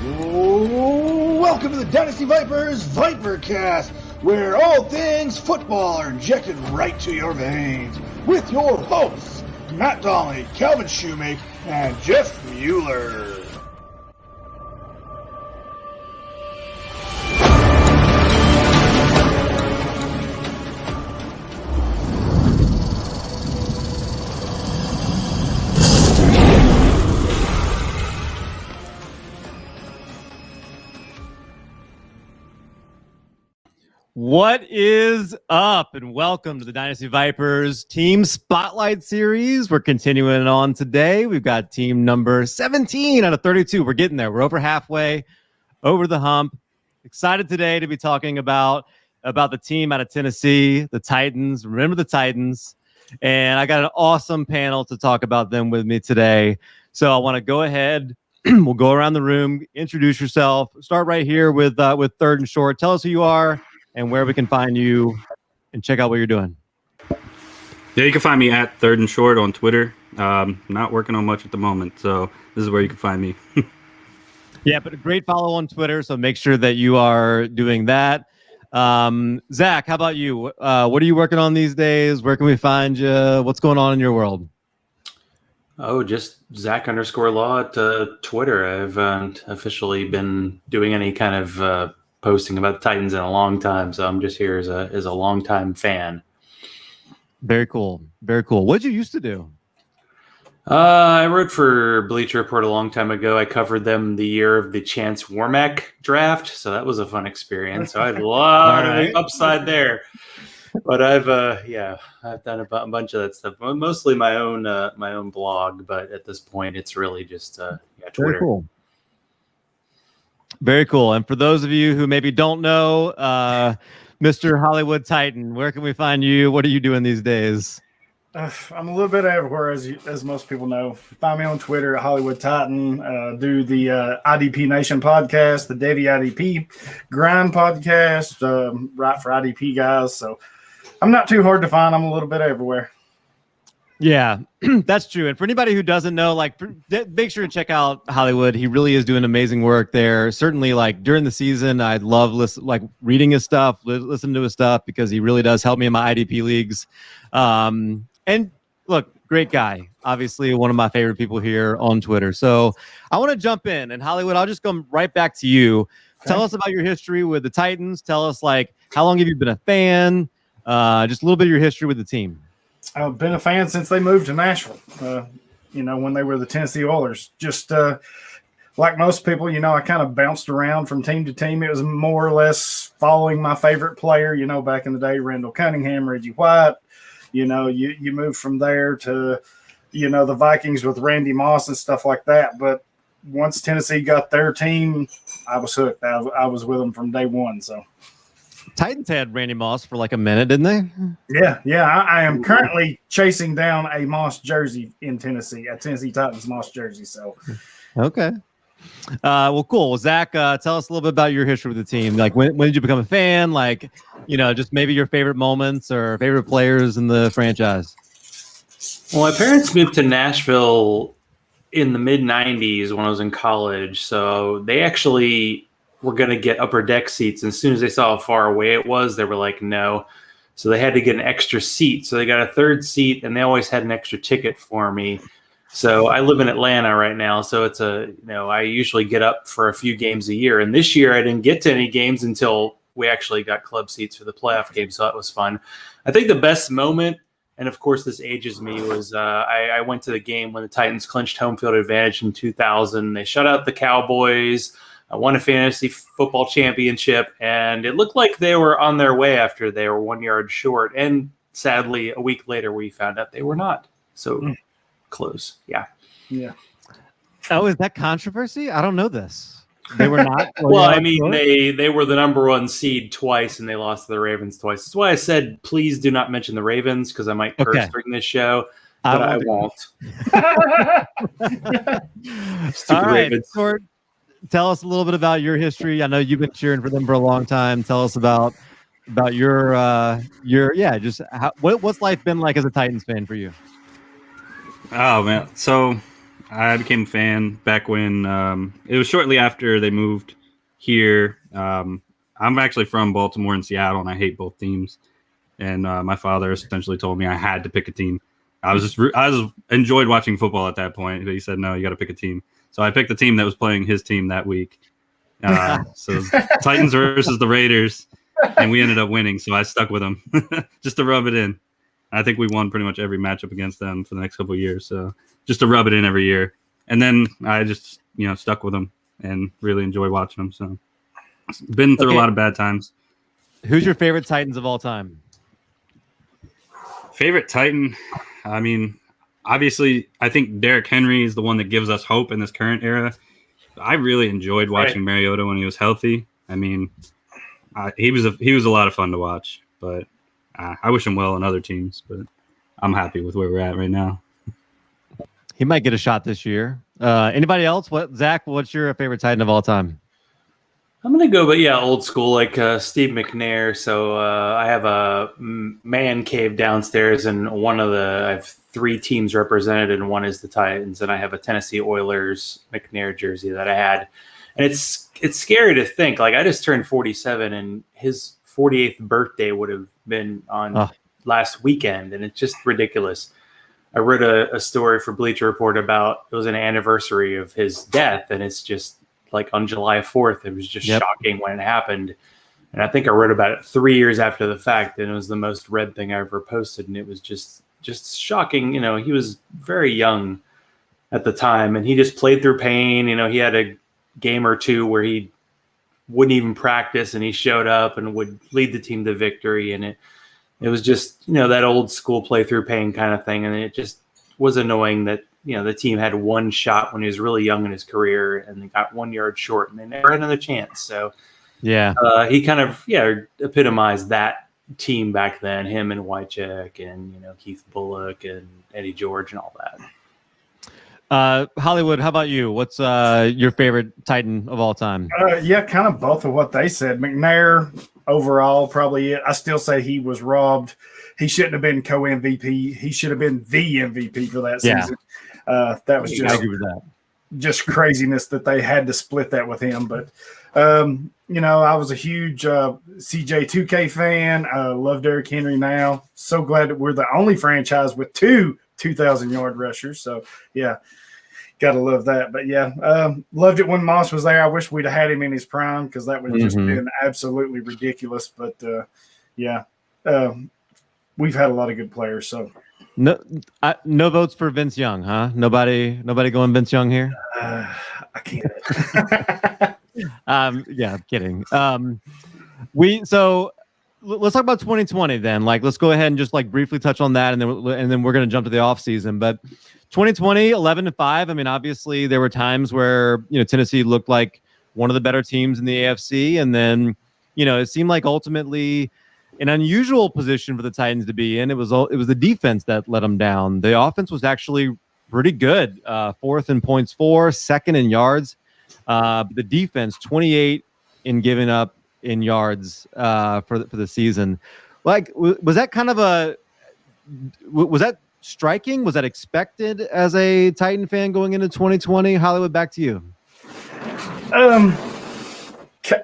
Welcome to the Dynasty Vipers Vipercast, where all things football are injected right to your veins, with your hosts, Matt Donnelly, Calvin Shoemake, and Jeff Mueller. What is up, and welcome to the Dynasty Vipers Team Spotlight Series. We're continuing on today. We've got team number 17 out of 32. We're getting there. We're over halfway, over the hump. Excited today to be talking about the team out of Tennessee, the Titans. Remember the Titans. And I got an awesome panel to talk about them with me today. So I want to go ahead. We'll go around the room, introduce yourself. Start right here with Third and Short. Tell us who you are and where we can find you, and check out what you're doing. Yeah, you can find me at Third and Short on Twitter. Not working on much at the moment, so this is where you can find me. Yeah, but a great follow on Twitter, so make sure that you are doing that. Zach, how about you? What are you working on these days? Where can we find you? What's going on in your world? Oh, just Zach_Law at Twitter. I haven't officially been doing any kind of posting about the Titans in a long time, so I'm just here as a longtime fan. Very cool. Very cool. What did you used to do? I wrote for Bleacher Report a long time ago. I covered them the year of the Chance Warmack draft, so that was a fun experience. So I had a lot of upside there. But I've done a bunch of that stuff. Mostly my own blog, but at this point, it's really just Twitter. Very cool. Very cool. And for those of you who maybe don't know, Mr. Hollywood Titan, where can we find you? What are you doing these days? I'm a little bit everywhere, as most people know. Find me on Twitter at Hollywood Titan. Do the IDP Nation podcast, the Davey IDP Grind podcast, right for IDP guys. So I'm not too hard to find. I'm a little bit everywhere. Yeah, that's true. And for anybody who doesn't know, make sure to check out Hollywood. He really is doing amazing work there. Certainly, during the season, I love reading his stuff, listening to his stuff, because he really does help me in my IDP leagues. And look, great guy. Obviously, one of my favorite people here on Twitter. So I want to jump in, and Hollywood, I'll just come right back to you. Okay. Tell us about your history with the Titans. Tell us how long have you been a fan? Just a little bit of your history with the team. I've been a fan since they moved to Nashville, when they were the Tennessee Oilers. Just like most people, I kind of bounced around from team to team. It was more or less following my favorite player, back in the day, Randall Cunningham, Reggie White. You move from there to, the Vikings with Randy Moss and stuff like that. But once Tennessee got their team, I was hooked. I was with them from day one, so. Titans had Randy Moss for a minute, didn't they? Yeah. I am currently chasing down a Moss jersey in Tennessee, a Tennessee Titans Moss jersey. So, okay. Well, cool. Well, Zach, tell us a little bit about your history with the team. When did you become a fan? Just maybe your favorite moments or favorite players in the franchise. Well, my parents moved to Nashville in the mid '90s when I was in college, so they actually were going to get upper deck seats. And as soon as they saw how far away it was, they were like, no. So they had to get an extra seat. So they got a third seat, and they always had an extra ticket for me. So I live in Atlanta right now. So it's I usually get up for a few games a year. And this year I didn't get to any games until we actually got club seats for the playoff game. So that was fun. I think the best moment, and of course this ages me, was I went to the game when the Titans clinched home field advantage in 2000. They shut out the Cowboys. I won a fantasy football championship, and it looked like they were on their way after they were 1 yard short. And sadly, a week later, we found out they were not. So close. Yeah. Oh, is that controversy? I don't know this. They were not. Well, they were the number one seed twice, and they lost to the Ravens twice. That's why I said, please do not mention the Ravens, because I might curse during this show, but I won't. All right. Ravens. Tell us a little bit about your history. I know you've been cheering for them for a long time. Tell us about your what's life been like as a Titans fan for you? Oh man, so I became a fan back when it was shortly after they moved here. I'm actually from Baltimore and Seattle, and I hate both teams. And my father essentially told me I had to pick a team. I was enjoyed watching football at that point, but he said, no, you got to pick a team. So I picked the team that was playing his team that week. So it was Titans versus the Raiders, and we ended up winning. So I stuck with them just to rub it in. I think we won pretty much every matchup against them for the next couple of years. So just to rub it in every year. And then I just, stuck with them and really enjoy watching them. So been through a lot of bad times. Who's your favorite Titans of all time? Favorite Titan? I mean, obviously, I think Derrick Henry is the one that gives us hope in this current era. I really enjoyed watching Mariota when he was healthy. I mean, he was a lot of fun to watch, but I wish him well on other teams, but I'm happy with where we're at right now. He might get a shot this year. Anybody else? Zach, what's your favorite Titan of all time? I'm going to go, but old school, like Steve McNair. So I have a man cave downstairs, and I have 3 teams represented, and one is the Titans, and I have a Tennessee Oilers McNair jersey that I had. And it's scary to think, like, I just turned 47, and his 48th birthday would have been on last weekend, and it's just ridiculous. I read a story for Bleacher Report about it was an anniversary of his death, and it's just like on July 4th. It was just shocking when it happened. And I think I wrote about it 3 years after the fact, and it was the most read thing I ever posted. And it was just shocking. He was very young at the time, and he just played through pain. He had a game or two where he wouldn't even practice, and he showed up and would lead the team to victory. And it was just, that old school play through pain kind of thing. And it just was annoying that, the team had one shot when he was really young in his career, and they got 1 yard short, and they never had another chance. So he kind of, epitomized that team back then, him and Wycheck and, Keith Bullock and Eddie George and all that. Hollywood, how about you? What's your favorite Titan of all time? Kind of both of what they said. McNair, overall, probably it. I still say he was robbed. He shouldn't have been co-MVP. He should have been the MVP for that season. That was just craziness that they had to split that with him. But, I was a huge CJ2K fan. I love Derrick Henry now. So glad that we're the only franchise with 2 2,000-yard rushers. So, got to love that. But, loved it when Moss was there. I wish we'd have had him in his prime because that would have just been absolutely ridiculous. But, we've had a lot of good players. So no votes for Vince Young, huh? Nobody going Vince Young here? I can't. I'm kidding. So let's talk about 2020 then. Like, let's go ahead and just like briefly touch on that, and then we're going to jump to the off season. But 2020, 11-5. I mean, obviously there were times where Tennessee looked like one of the better teams in the AFC, and then it seemed like ultimately an unusual position for the Titans to be in. It was the defense that let them down. The offense was actually pretty good. 4th in points for, 2nd in yards. The defense, 28 in giving up in yards for the season. Like, was that kind of was that striking? Was that expected as a Titan fan going into 2020? Hollywood, back to you.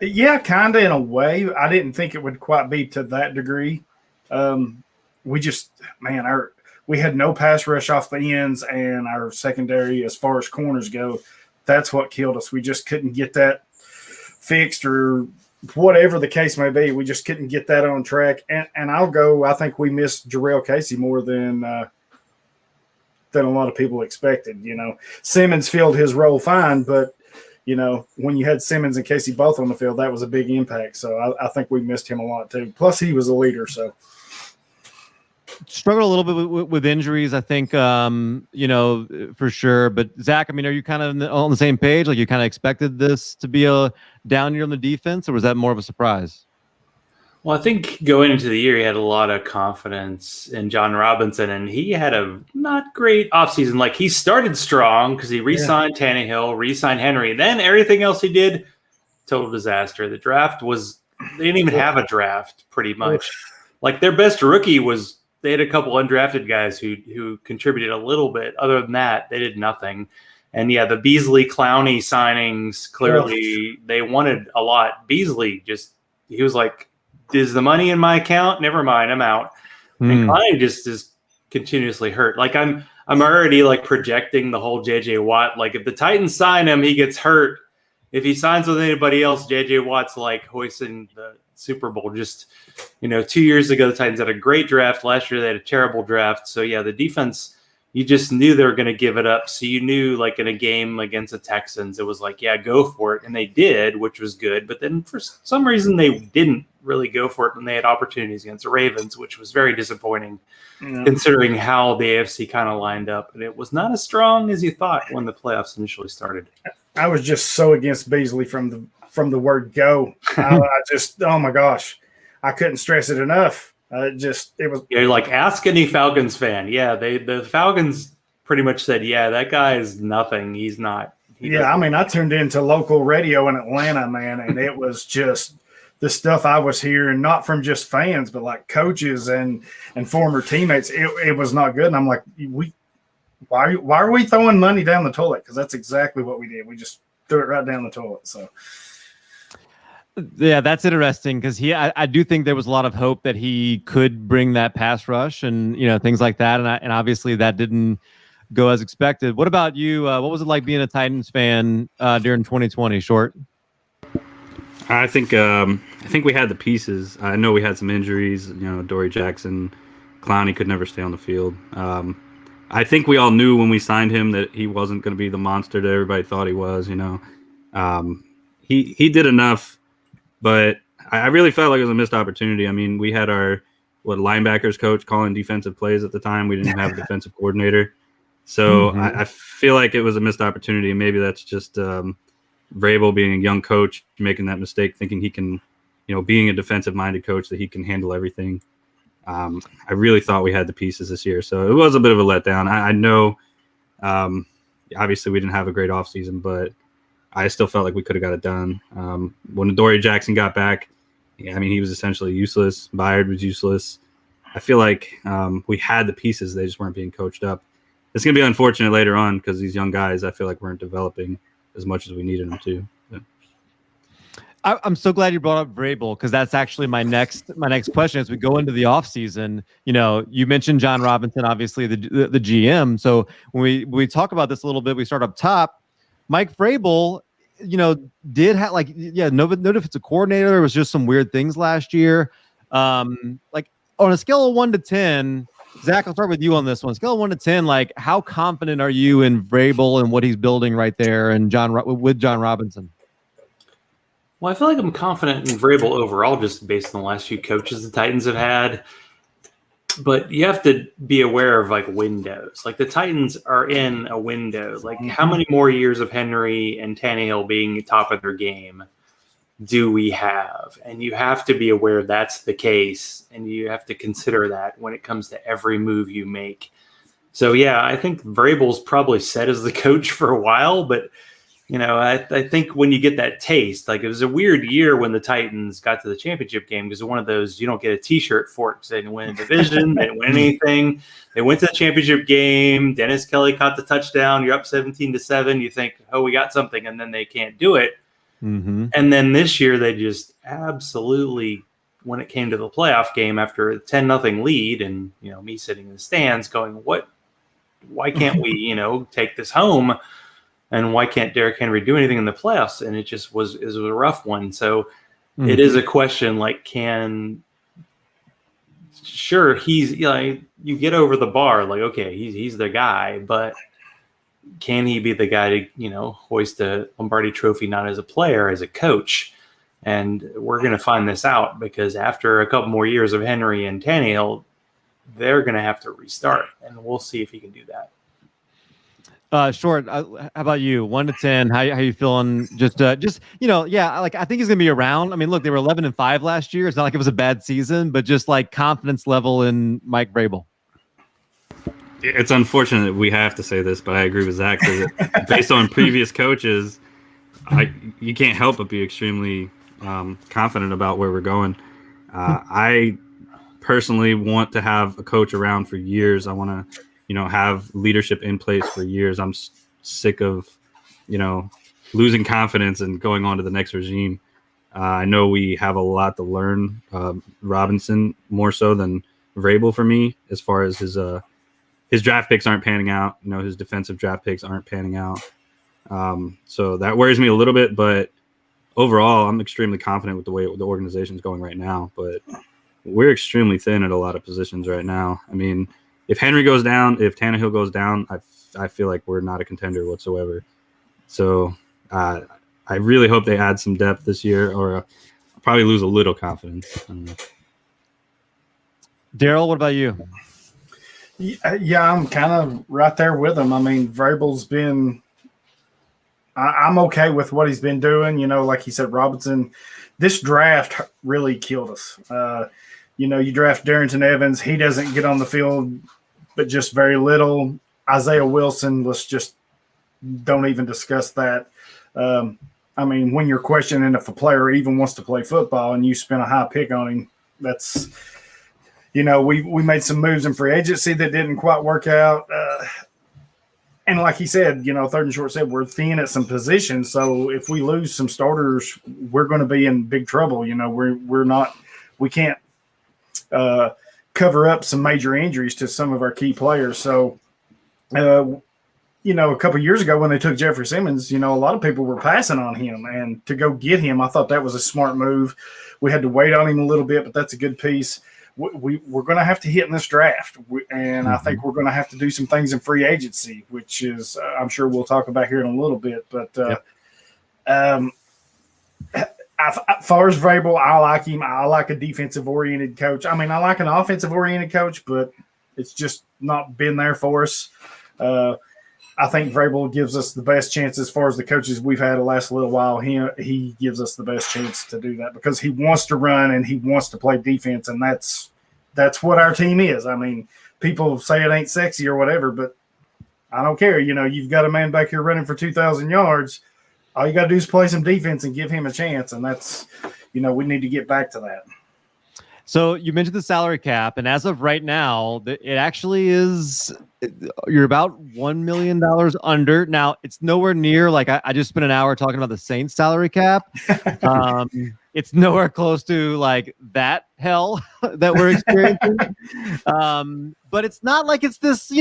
Yeah, kind of in a way. I didn't think it would quite be to that degree. We just, we had no pass rush off the ends, and our secondary, as far as corners go, that's what killed us. We just couldn't get that fixed, or whatever the case may be. We just couldn't get that on track. And I think we missed Jarrell Casey more than a lot of people expected. Simmons filled his role fine, but when you had Simmons and Casey both on the field, that was a big impact. So I think we missed him a lot too. Plus, he was a leader. So struggled a little bit with injuries, I think, for sure. But Zach, are you kind of on the same page? Like, you kind of expected this to be a down year on the defense, or was that more of a surprise? Well, I think going into the year, he had a lot of confidence in John Robinson, and he had a not great offseason. Like, he started strong because he re-signed Tannehill, re-signed Henry. Then everything else he did, total disaster. The draft they didn't even have a draft, pretty much. Like, their best rookie was they had a couple undrafted guys who contributed a little bit. Other than that, they did nothing. And yeah, the Beasley Clowney signings, clearly they wanted a lot. Beasley he was like, is the money in my account? Never mind, I'm out. And Clowney just is continuously hurt. Like I'm already like projecting the whole JJ Watt. Like if the Titans sign him, he gets hurt. If he signs with anybody else, JJ Watt's like hoisting the Super Bowl. Just, 2 years ago, the Titans had a great draft. Last year, they had a terrible draft. So, yeah, the defense, you just knew they were going to give it up. So you knew, like, in a game against the Texans, it was like, yeah, go for it. And they did, which was good. But then for some reason, they didn't really go for it when they had opportunities against the Ravens, which was very disappointing considering how the AFC kind of lined up. And it was not as strong as you thought when the playoffs initially started. I was just so against Beasley from the word go. I just, oh my gosh, I couldn't stress it enough. It was. You're like, ask any Falcons fan. Yeah, the Falcons pretty much said, yeah, that guy is nothing. He's not. I tuned into local radio in Atlanta, man, and it was just the stuff I was hearing, not from just fans, but like coaches and former teammates. It was not good, and I'm like, Why are we throwing money down the toilet? Because that's exactly what we did. We just threw it right down the toilet. So, yeah, that's interesting because I do think there was a lot of hope that he could bring that pass rush and things like that, and obviously that didn't go as expected. What about you? What was it like being a Titans fan during 2020? Short. I think we had the pieces. I know we had some injuries. Dory Jackson, Clowney could never stay on the field. I think we all knew when we signed him that he wasn't going to be the monster that everybody thought he was. He did enough, but I really felt like it was a missed opportunity. I mean, we had our linebackers coach calling defensive plays at the time. We didn't have a defensive coordinator, so I feel like it was a missed opportunity. Maybe that's just Vrabel being a young coach making that mistake, thinking he can, being a defensive-minded coach that he can handle everything. I really thought we had the pieces this year, so it was a bit of a letdown. I know, obviously, we didn't have a great offseason, but I still felt like we could have got it done. When Dory Jackson got back, he was essentially useless. Byard was useless. I feel like we had the pieces; they just weren't being coached up. It's going to be unfortunate later on because these young guys, I feel like, weren't developing as much as we needed them to. Yeah. I'm so glad you brought up Vrabel because that's actually my next question as we go into the offseason. You mentioned John Robinson, obviously the GM. So when we talk about this a little bit, we start up top. Mike Vrabel, did have no defensive coordinator. There was just some weird things last year. Like on a scale of 1 to 10, Zach, I'll start with you on this one. Scale of 1 to 10, like how confident are you in Vrabel and what he's building right there and with John Robinson? Well, I feel like I'm confident in Vrabel overall, just based on the last few coaches the Titans have had. But you have to be aware of like windows. Like the Titans are in a window. Like how many more years of Henry and Tannehill being top of their game do we have? And you have to be aware that's the case, and you have to consider that when it comes to every move you make. So yeah, I think Vrabel's probably set as the coach for a while, but I think when you get that taste, like it was a weird year when the Titans got to the championship game because one of those you don't get a T-shirt for it because they didn't win a division, they didn't win anything. They went to the championship game. Dennis Kelly caught the touchdown. You're up 17-7. You think, oh, we got something, and then they can't do it. And then this year they just absolutely, when it came to the playoff game after a 10-0 lead, and me sitting in the stands going, what? Why can't we take this home? And why can't Derrick Henry do anything in the playoffs? And it was a rough one. So it is a question like, he's you get over the bar, like, okay, he's the guy, but can he be the guy to, hoist a Lombardi trophy, not as a player, as a coach? And we're going to find this out because after a couple more years of Henry and Tannehill, they're going to have to restart, and we'll see if he can do that. Short, how about you? 1 to 10, how you feeling? Just I think he's gonna be around. I mean, look, they were 11-5 last year. It's not like it was a bad season, but just like confidence level in Mike Vrabel. It's unfortunate we have to say this, but I agree with Zach. Based on previous coaches, you can't help but be extremely confident about where we're going. I personally want to have a coach around for years. I want to, have leadership in place for years. I'm sick of, losing confidence and going on to the next regime. I know we have a lot to learn. Robinson more so than Vrabel for me, as far as his draft picks aren't panning out. His defensive draft picks aren't panning out. So that worries me a little bit, but overall, I'm extremely confident with the way the organization is going right now. But we're extremely thin at a lot of positions right now. I mean, if Henry goes down, if Tannehill goes down, I feel like we're not a contender whatsoever. So I really hope they add some depth this year, or I'll probably lose a little confidence. Daryl, what about you? Yeah, I'm kind of right there with him. I mean, Vrabel's been – I'm okay with what he's been doing. Like he said, Robinson, this draft really killed us. You draft Darrington Evans. He doesn't get on the field but just very little. Isaiah Wilson, let's just don't even discuss that. I mean, when you're questioning if a player even wants to play football and you spend a high pick on him, that's – we made some moves in free agency that didn't quite work out. And like he said, third and short said, we're thin at some positions. So if we lose some starters, we're going to be in big trouble. We can't cover up some major injuries to some of our key players. So, a couple of years ago when they took Jeffrey Simmons, a lot of people were passing on him, and to go get him, I thought that was a smart move. We had to wait on him a little bit, but that's a good piece. We're going to have to hit in this draft, and I think we're going to have to do some things in free agency, which is I'm sure we'll talk about here in a little bit. But as far as Vrabel, I like him. I like a defensive-oriented coach. I mean, I like an offensive-oriented coach, but it's just not been there for us. I think Vrabel gives us the best chance as far as the coaches we've had the last little while. He gives us the best chance to do that because he wants to run and he wants to play defense, and that's what our team is. I mean, people say it ain't sexy or whatever, but I don't care. You've got a man back here running for 2,000 yards. All you got to do is play some defense and give him a chance, and that's we need to get back to that. So you mentioned the salary cap, and as of right now, it actually is you're about $1 million under. Now, it's nowhere near like I just spent an hour talking about the Saints salary cap. It's nowhere close to like that hell that we're experiencing. But it's not like it's this,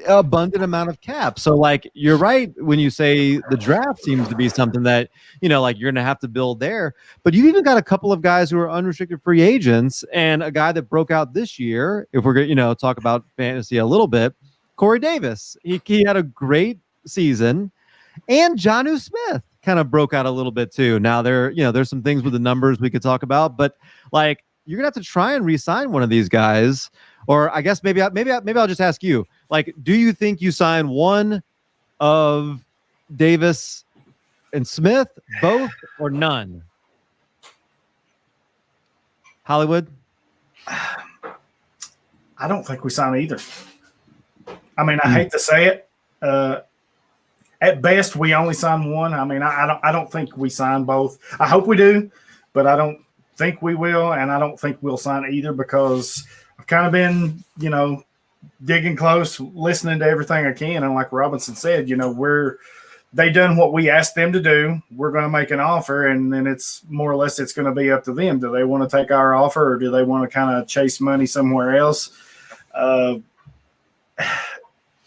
abundant amount of cap. So like you're right when you say the draft seems to be something that like you're gonna have to build there, but you've even got a couple of guys who are unrestricted free agents and a guy that broke out this year, if we're gonna talk about fantasy a little bit, Corey Davis. He had a great season, and Jonnu Smith kind of broke out a little bit too. Now there's some things with the numbers we could talk about, but like you're gonna have to try and re-sign one of these guys. Or I guess maybe I'll just ask you, like, do you think you sign one of Davis and Smith, both, or none? Hollywood? I don't think we sign either. I mean, I hate to say it. At best, we only sign one. I mean, I don't think we sign both. I hope we do, but I don't think we will, and I don't think we'll sign either because I've kind of been, digging close, listening to everything I can. And like Robinson said, they done what we asked them to do. We're going to make an offer, and then it's more or less it's going to be up to them. Do they want to take our offer, or do they want to kind of chase money somewhere else?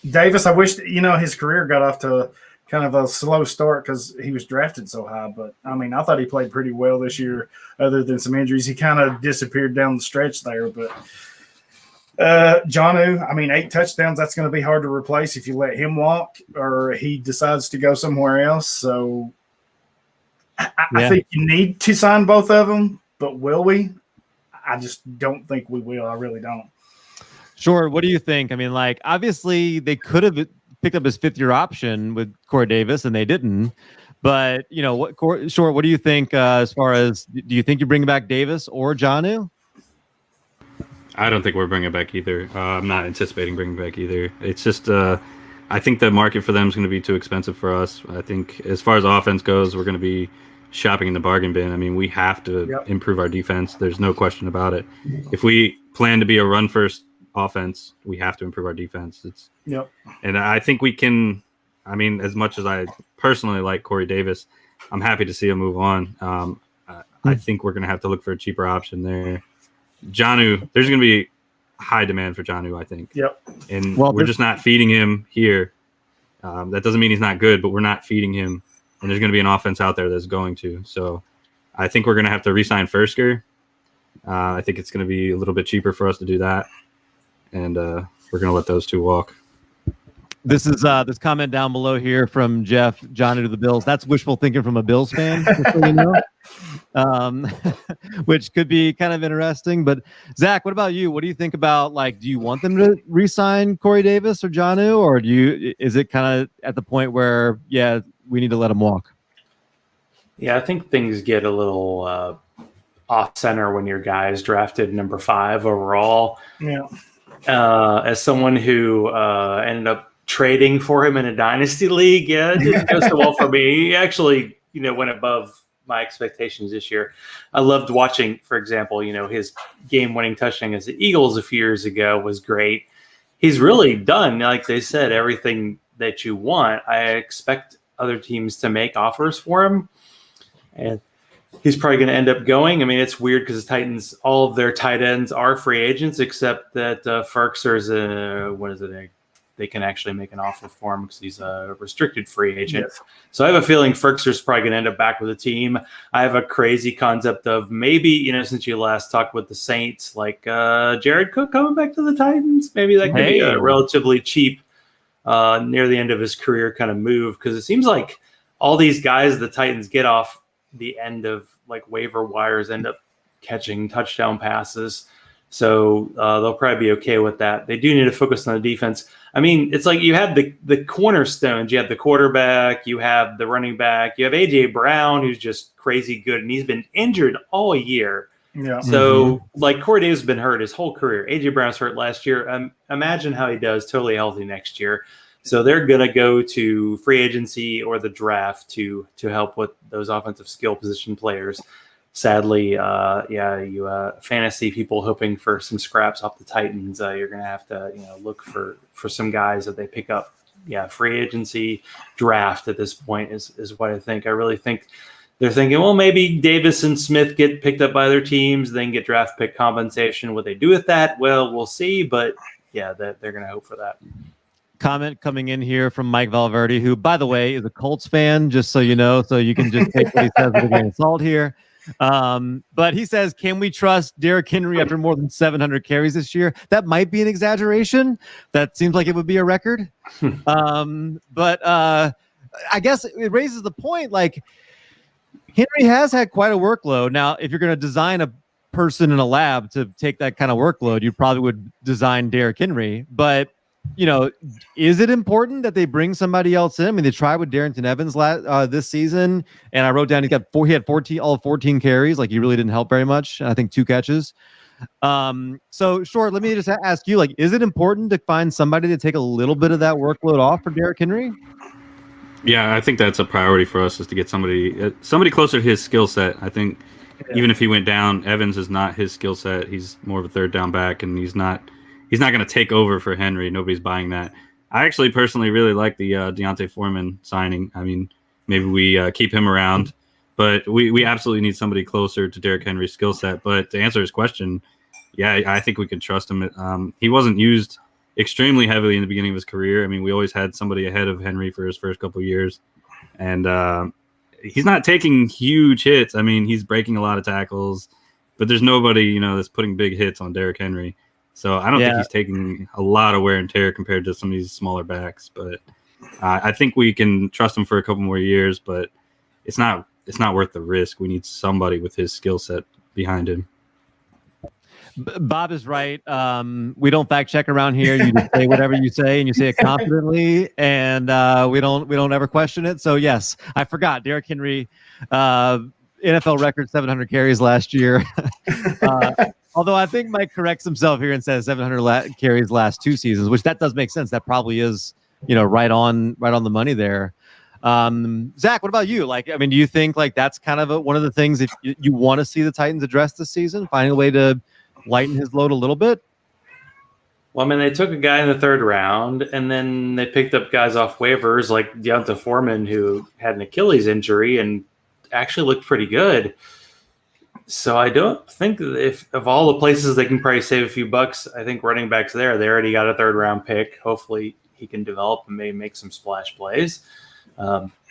Davis, I wish, his career got off to kind of a slow start because he was drafted so high. But, I mean, I thought he played pretty well this year other than some injuries. He kind of disappeared down the stretch there. But Jonnu, I mean, 8 touchdowns, that's going to be hard to replace if you let him walk or he decides to go somewhere else. So I think you need to sign both of them, but will we? I just don't think we will. I really don't. Sure. What do you think? I mean, like, obviously they could have picked up his 5th-year option with Corey Davis and they didn't. But, what do you think as far as, do you think you bring back Davis or Jonnu? I don't think we're bringing back either. I'm not anticipating bringing back either. It's just I think the market for them is going to be too expensive for us. I think as far as offense goes, we're going to be shopping in the bargain bin. I mean, we have to improve our defense. There's no question about it. If we plan to be a run-first offense, we have to improve our defense. And I think we can. I mean, as much as I personally like Corey Davis, I'm happy to see him move on. I think we're going to have to look for a cheaper option there. Jonnu, there's going to be high demand for Jonnu, I think. And we're just not feeding him here. That doesn't mean he's not good, but we're not feeding him. And there's going to be an offense out there that's going to. So I think we're going to have to re-sign Fursker. I think it's going to be a little bit cheaper for us to do that. And we're going to let those two walk. This is this comment down below here from Jeff, Johnny to the Bills. That's wishful thinking from a Bills fan, just so you know. Which could be kind of interesting. But Zach, what about you? What do you think about, like, do you want them to re-sign Corey Davis or Jonnu, or is it kind of at the point where, we need to let him walk? Yeah, I think things get a little off center when your guy is drafted number 5 overall. As someone who ended up trading for him in a dynasty league, it didn't go so well for me. He actually, went above my expectations this year. I loved watching, for example, his game-winning touchdown against the Eagles a few years ago was great. He's really done, like they said, everything that you want. I expect other teams to make offers for him, and he's probably going to end up going. I mean, it's weird because the Titans, all of their tight ends are free agents, except that Ferkser's they can actually make an offer for him because he's a restricted free agent. Yes. So I have a feeling Ferkser's probably going to end up back with the team. I have a crazy concept of maybe, since you last talked with the Saints, like Jared Cook coming back to the Titans. Maybe that could be a relatively cheap, near the end of his career kind of move, because it seems like all these guys the Titans get off the end of like waiver wires end up catching touchdown passes. So they'll probably be okay with that. They do need to focus on the defense. I mean, it's like you have the cornerstones. You have the quarterback, you have the running back, you have A.J. Brown, who's just crazy good, and he's been injured all year. Yeah. So, like, Corey Davis has been hurt his whole career. A.J. Brown's hurt last year. Imagine how he does totally healthy next year. So they're going to go to free agency or the draft to help with those offensive skill position players. Sadly, you fantasy people hoping for some scraps off the Titans, you're going to have to look for some guys that they pick up. Yeah, free agency, draft at this point is what I think. I really think they're thinking, well, maybe Davis and Smith get picked up by their teams, then get draft pick compensation. What they do with that, well, we'll see. But yeah, they're going to hope for that. Comment coming in here from Mike Valverde, who, by the way, is a Colts fan, just so you know, so you can just take what he says with a grain of salt here. But he says, can we trust Derrick Henry after more than 700 carries this year? That might be an exaggeration. That seems like it would be a record. But I guess it raises the point, like, Henry has had quite a workload. Now, if you're going to design a person in a lab to take that kind of workload, you probably would design Derrick Henry. But is it important that they bring somebody else in? I mean, they tried with Darrington Evans this season, and I wrote down he had 14 carries. Like, he really didn't help very much. I think 2 catches. So Short, let me just ask you, like, is it important to find somebody to take a little bit of that workload off for Derrick Henry? Yeah, I think that's a priority for us, is to get somebody closer to his skill set. I think even if he went down, Evans is not his skill set. He's more of a third down back, and he's not going to take over for Henry. Nobody's buying that. I actually personally really like the Deontay Foreman signing. I mean, maybe we keep him around, but we absolutely need somebody closer to Derrick Henry's skill set. But to answer his question, yeah, I think we can trust him. He wasn't used extremely heavily in the beginning of his career. I mean, we always had somebody ahead of Henry for his first couple of years, and he's not taking huge hits. I mean, he's breaking a lot of tackles, but there's nobody, that's putting big hits on Derrick Henry. So I don't think he's taking a lot of wear and tear compared to some of these smaller backs. But I think we can trust him for a couple more years, but it's not worth the risk. We need somebody with his skill set behind him. Bob is right. We don't fact check around here. You just say whatever you say, and you say it confidently, and we don't ever question it. So yes, I forgot Derrick Henry, NFL record 700 carries last year. Although I think Mike corrects himself here and says 700 carries last 2 seasons, which that does make sense. That probably is, right on the money there. Zach, what about you? Like, I mean, do you think like that's kind of one of the things if you want to see the Titans address this season, finding a way to lighten his load a little bit? Well, I mean, they took a guy in the 3rd round, and then they picked up guys off waivers like Deonta Foreman, who had an Achilles injury and actually looked pretty good. So I don't think if of all the places they can probably save a few bucks, I think running backs there. They already got a 3rd round pick. Hopefully he can develop and maybe make some splash plays.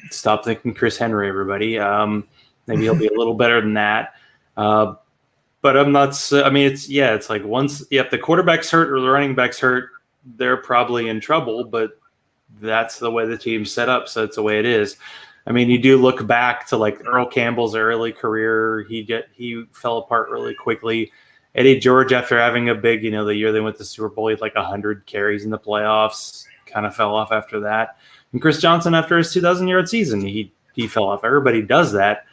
Stop thinking Chris Henry, everybody. Maybe he'll be a little better than that. But I'm not. I mean, it's like once if the quarterback's hurt or the running back's hurt, they're probably in trouble. But that's the way the team's set up, so it's the way it is. I mean, you do look back to like Earl Campbell's early career. He fell apart really quickly. Eddie George, after having a big, the year they went to the Super Bowl, he had like 100 carries in the playoffs. Kind of fell off after that. And Chris Johnson, after his 2,000-yard season, he fell off. Everybody does that.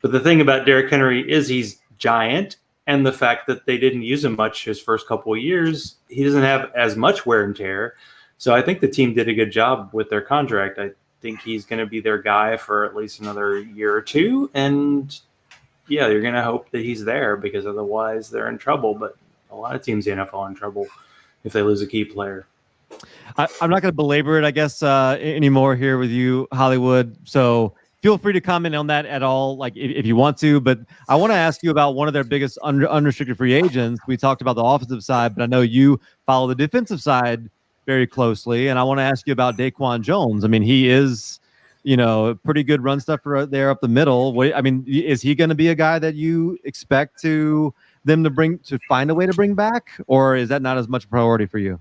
But the thing about Derrick Henry is he's giant. And the fact that they didn't use him much his first couple of years, he doesn't have as much wear and tear. So I think the team did a good job with their contract. I think he's going to be their guy for at least another year or two. And, yeah, you're going to hope that he's there because otherwise they're in trouble. But a lot of teams in the NFL are in trouble if they lose a key player. I'm not going to belabor it, I guess, anymore here with you, Hollywood. So feel free to comment on that at all, like if you want to. But I want to ask you about one of their biggest unrestricted free agents. We talked about the offensive side, but I know you follow the defensive side very closely. And I want to ask you about Daquan Jones. I mean, he is, a pretty good run stuffer there up the middle. I mean, is he going to be a guy that you expect them to find a way to bring back? Or is that not as much a priority for you?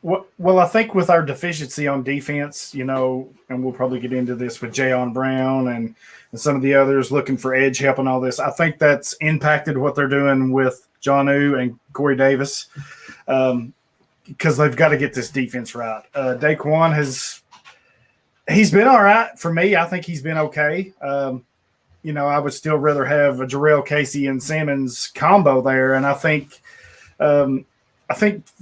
Well, I think with our deficiency on defense, and we'll probably get into this with Jayon Brown and some of the others looking for edge help and all this, I think that's impacted what they're doing with Jonnu and Corey Davis because they've got to get this defense right. Daquan he's been all right for me. I think he's been okay. I would still rather have a Jarrell Casey and Simmons combo there, and I think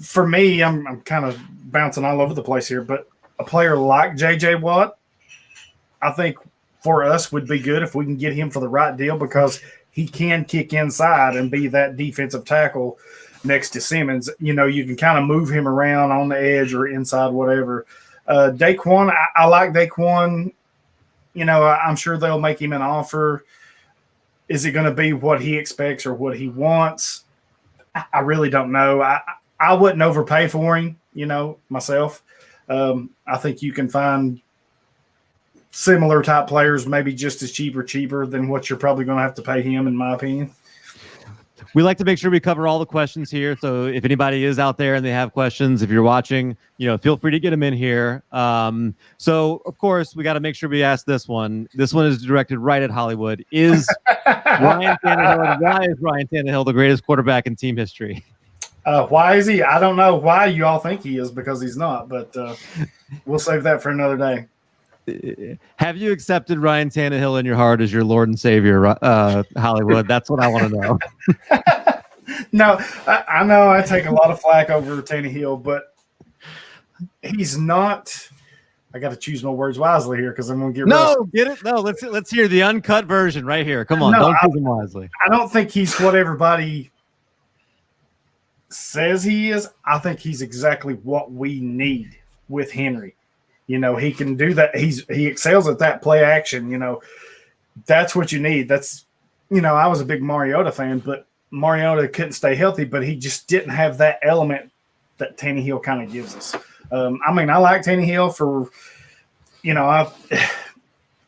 for me, I'm kind of bouncing all over the place here, but a player like J.J. Watt, I think for us would be good if we can get him for the right deal because he can kick inside and be that defensive tackle next to Simmons. You can kind of move him around on the edge or inside, whatever. Daquan, I like Daquan. I'm sure they'll make him an offer. Is it going to be what he expects or what he wants? I really don't know. I wouldn't overpay for him, myself. I think you can find similar type players, maybe just as cheaper than what you're probably going to have to pay him, in my opinion. We like to make sure we cover all the questions here. So if anybody is out there and they have questions, if you're watching, feel free to get them in here. So, of course, we got to make sure we ask this one. This one is directed right at Hollywood. Why is Ryan Tannehill the greatest quarterback in team history? Why is he? I don't know why you all think he is because he's not, but we'll save that for another day. Have you accepted Ryan Tannehill in your heart as your Lord and Savior, Hollywood? That's what I want to know. No, I know I take a lot of flack over Tannehill, but he's not. I got to choose my words wisely here because I'm going to get get it. No, let's hear the uncut version right here. Come on, don't choose him wisely. I don't think he's what everybody says he is. I think he's exactly what we need with Henry. He can do that. He excels at that play action. That's what you need. That's, I was a big Mariota fan, but Mariota couldn't stay healthy, but he just didn't have that element that Tannehill kind of gives us. I like Tannehill for,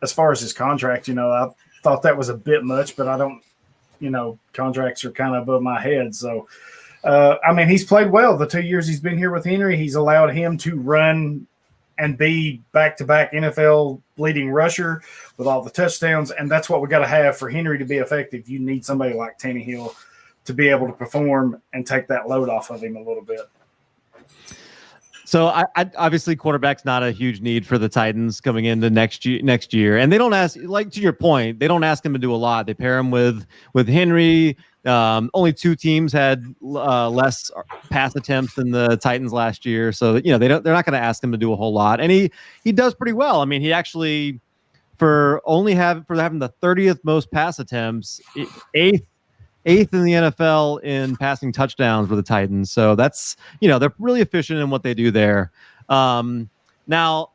as far as his contract, I thought that was a bit much, but I don't, contracts are kind of above my head. So, he's played well the 2 years he's been here with Henry. He's allowed him to run and be back-to-back NFL leading rusher with all the touchdowns, and that's what we got to have for Henry to be effective. You need somebody like Tannehill to be able to perform and take that load off of him a little bit. So I obviously quarterback's not a huge need for the Titans coming into next year. And they don't ask, like to your point, they don't ask him to do a lot. They pair him with Henry. Only 2 teams had less pass attempts than the Titans last year, so they're not going to ask him to do a whole lot, and he does pretty well. I mean, he actually for having the 30th most pass attempts, eighth in the NFL in passing touchdowns for the Titans. So that's they're really efficient in what they do there. Now,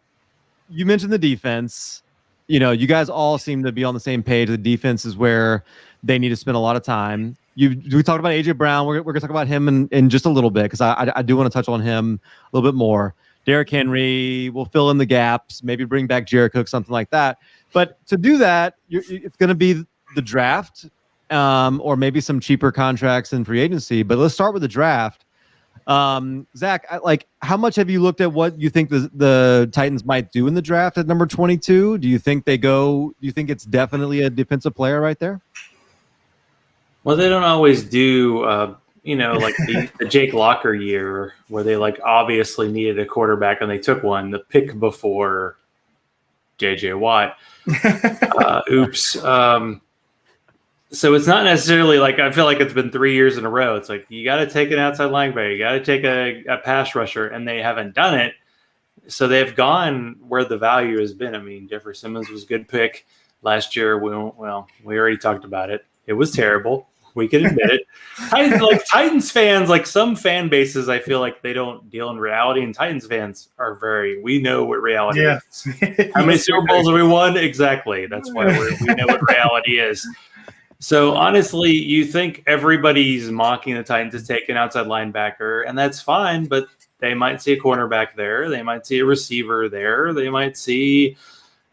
you mentioned the defense. You guys all seem to be on the same page. The defense is where they need to spend a lot of time. We talked about AJ Brown. We're going to talk about him in just a little bit because I do want to touch on him a little bit more. Derrick Henry will fill in the gaps, maybe bring back Jared Cook, something like that. But to do that, it's going to be the draft or maybe some cheaper contracts in free agency. But let's start with the draft. Zach, how much have you looked at what you think the Titans might do in the draft at number 22? Do you think it's definitely a defensive player right there? Well, they don't always do, like the Jake Locker year where they obviously needed a quarterback and they took one, the pick before JJ Watt. Oops. So it's not necessarily I feel like it's been 3 years in a row. It's you got to take an outside linebacker, you got to take a pass rusher, and they haven't done it. So they've gone where the value has been. I mean, Jeffrey Simmons was a good pick last year. We already talked about it. It was terrible. We can admit it. Titans fans, some fan bases, I feel like they don't deal in reality, and Titans fans are we know what reality is. How many Super Bowls have we won? Exactly. That's why we know what reality is. So honestly, you think everybody's mocking the Titans to take an outside linebacker, and that's fine, but they might see a cornerback there. They might see a receiver there. They might see,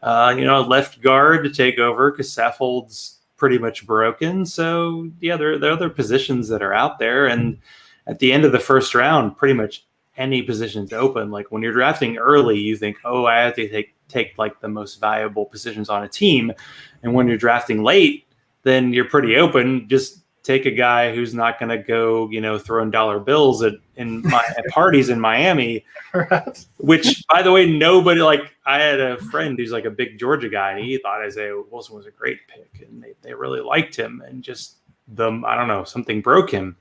a left guard to take over because Saffold's pretty much broken. So yeah, there are other positions that are out there. And at the end of the first round, pretty much any position's open. When you're drafting early, you think, oh, I have to take the most valuable positions on a team. And when you're drafting late, then you're pretty open. Just take a guy who's not going to go, throwing dollar bills at parties in Miami, Right. Which, by the way, nobody I had a friend who's a big Georgia guy, and he thought Isaiah Wilson was a great pick, and they really liked him, and just I don't know, something broke him.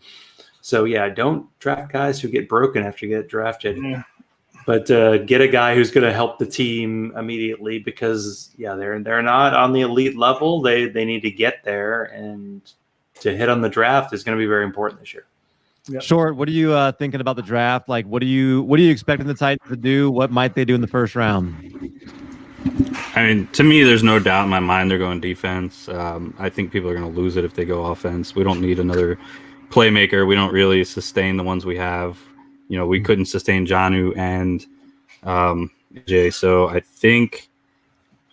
So yeah, don't draft guys who get broken after you get drafted. Yeah. But get a guy who's going to help the team immediately because, yeah, they're not on the elite level. They need to get there, and to hit on the draft is going to be very important this year. Yep. Short, what are you thinking about the draft? What are you expecting the Titans to do? What might they do in the first round? I mean, to me, there's no doubt in my mind they're going defense. I think people are going to lose it if they go offense. We don't need another playmaker. We don't really sustain the ones we have. We couldn't sustain Jonnu and Jay. So I think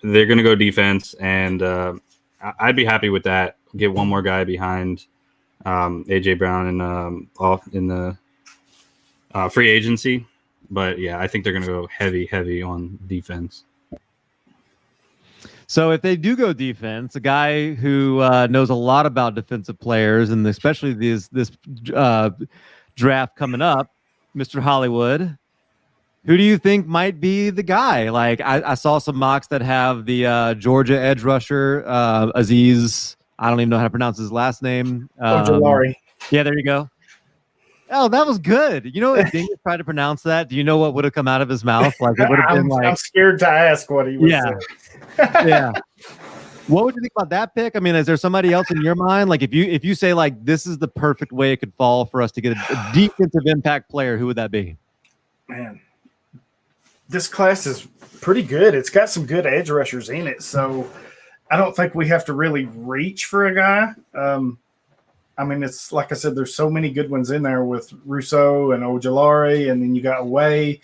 they're going to go defense, and I'd be happy with that. Get one more guy behind AJ Brown and off in the free agency. But yeah, I think they're going to go heavy on defense. So if they do go defense, a guy who knows a lot about defensive players, and especially this draft coming up, Mr. Hollywood, who do you think might be the guy? I saw some mocks that have the Georgia edge rusher, Aziz. I don't even know how to pronounce his last name. Ojulari. Yeah, there you go. Oh, that was good. You know what? Dingus tried to pronounce that. Do you know what would have come out of his mouth? It would have been I'm scared to ask what he would say. Yeah. What would you think about that pick? I mean, is there somebody else in your mind? If you say this is the perfect way it could fall for us to get a defensive impact player, who would that be? Man, this class is pretty good. It's got some good edge rushers in it, so I don't think we have to really reach for a guy. I mean, it's like I said, there's so many good ones in there with Rousseau and Ojulari, and then you got Way.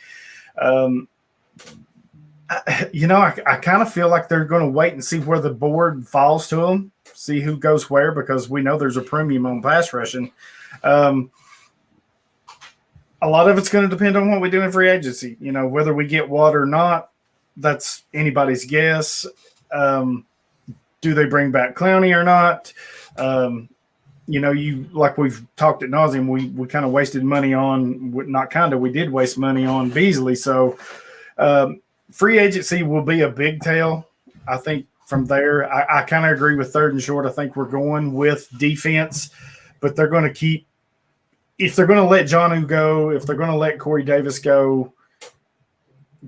I kind of feel like they're going to wait and see where the board falls to them, see who goes where, because we know there's a premium on pass rushing. A lot of it's going to depend on what we do in free agency. Whether we get Watt or not, that's anybody's guess. Do they bring back Clowney or not? Like we've talked ad nauseum, we kind of wasted money on, we did waste money on Beasley. So free agency will be a big tell. I think from there, I kind of agree with third and short. I think we're going with defense, but they're going to keep. If they're going to let Jonnu go, if they're going to let Corey Davis go,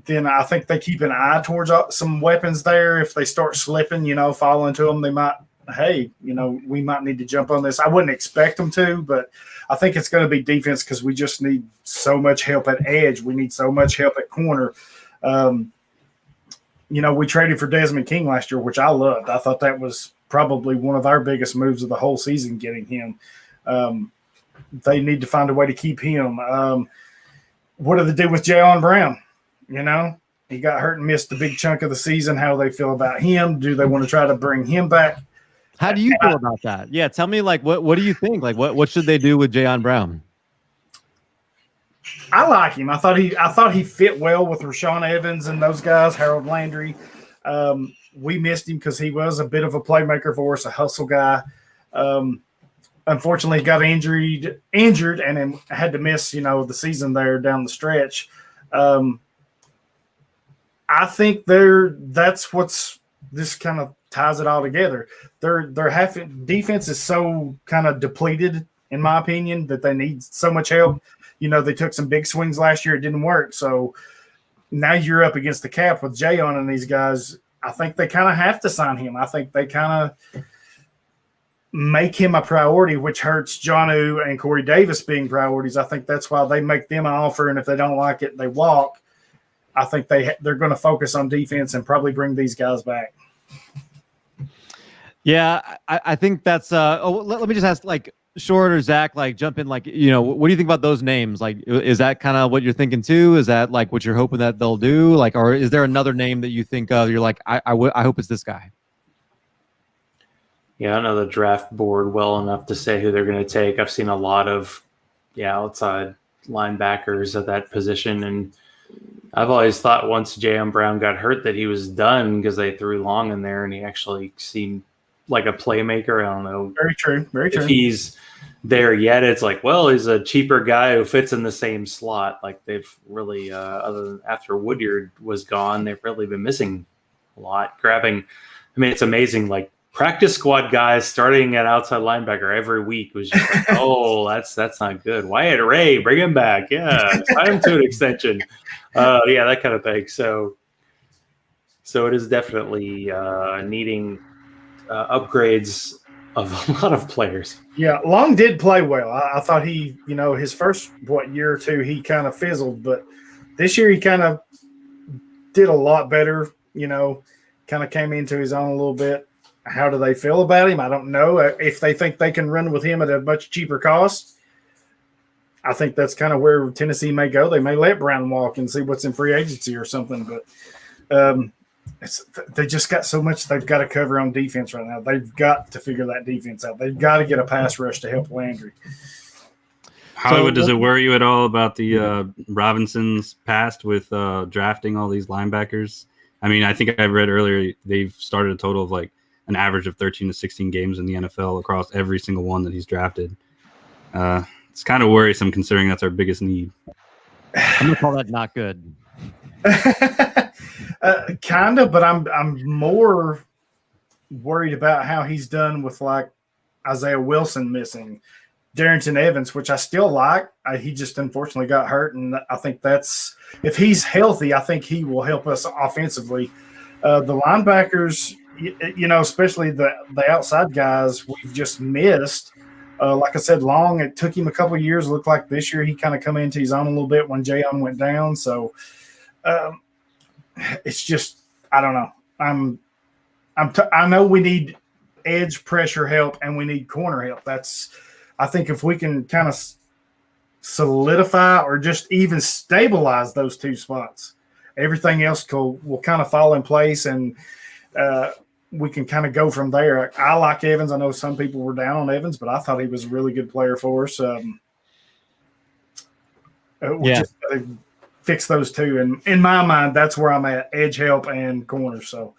then I think they keep an eye towards some weapons there. If they start slipping, fall into them, they might. Hey, we might need to jump on this. I wouldn't expect them to, but I think it's going to be defense because we just need so much help at edge. We need so much help at corner. We traded for Desmond King last year, which I loved. I thought that was probably one of our biggest moves of the whole season, getting him. They need to find a way to keep him. What do they do with Jayon Brown? He got hurt and missed a big chunk of the season. How do they feel about him? Do they want to try to bring him back? How do you feel about that? Yeah, tell me, what do you think? What should they do with Jayon Brown? I like him. I thought he fit well with Rashawn Evans and those guys, Harold Landry. We missed him because he was a bit of a playmaker for us, a hustle guy. Unfortunately, he got injured and then had to miss, the season there down the stretch. I think that's what's this kind of ties it all together. Their defense is so kind of depleted, in my opinion, that they need so much help. They took some big swings last year. It didn't work. So now you're up against the cap with Jayon and these guys. I think they kind of have to sign him. I think they kind of make him a priority, which hurts Jonnu and Corey Davis being priorities. I think that's why they make them an offer, and if they don't like it, they walk. I think they're going to focus on defense and probably bring these guys back. Yeah, I think that's let me just ask, Short or Zach, jump in, what do you think about those names? Is that kind of what you're thinking too? Is that what you're hoping that they'll do? Or is there another name that you think of? You're I hope it's this guy. Yeah, I know the draft board well enough to say who they're going to take. I've seen a lot of outside linebackers at that position, and I've always thought once Jayon Brown got hurt that he was done because they threw Long in there and he actually seemed like a playmaker. I don't know. Very true. Very true. If he's there yet, it's he's a cheaper guy who fits in the same slot. They've really, other than after Woodyard was gone, they've really been missing a lot. It's amazing. Practice squad guys starting at outside linebacker every week was just that's not good. Wyatt Ray, bring him back. Yeah, sign him to an extension. That kind of thing. So it is definitely needing upgrades of a lot of players. Yeah, Long did play well. I thought he, his first year or two, he kind of fizzled, but this year he kind of did a lot better. Kind of came into his own a little bit. How do they feel about him? I don't know. If they think they can run with him at a much cheaper cost, I think that's kind of where Tennessee may go. They may let Brown walk and see what's in free agency or something. But they just got so much they've got to cover on defense right now. They've got to figure that defense out. They've got to get a pass rush to help Landry. Hollywood, does it worry you at all about the Robinson's past with drafting all these linebackers? I think I read earlier they've started a total of an average of 13 to 16 games in the NFL across every single one that he's drafted. It's kind of worrisome considering that's our biggest need. I'm going to call that not good. Kind of, but I'm more worried about how he's done with Isaiah Wilson missing, Darrington Evans, which I still like. He just unfortunately got hurt, and I think if he's healthy, I think he will help us offensively. The linebackers, especially the outside guys, we've just missed. Like I said, Long, it took him a couple of years. It looked like this year he kind of come into his own a little bit when Jayon went down. So it's just, I don't know. I know we need edge pressure help and we need corner help. I think if we can kind of solidify or just even stabilize those two spots, everything else will kind of fall in place, and we can kind of go from there. I like Evans. I know some people were down on Evans, but I thought he was a really good player for us. Just got to fix those two. And in my mind, that's where I'm at, edge help and corner. So,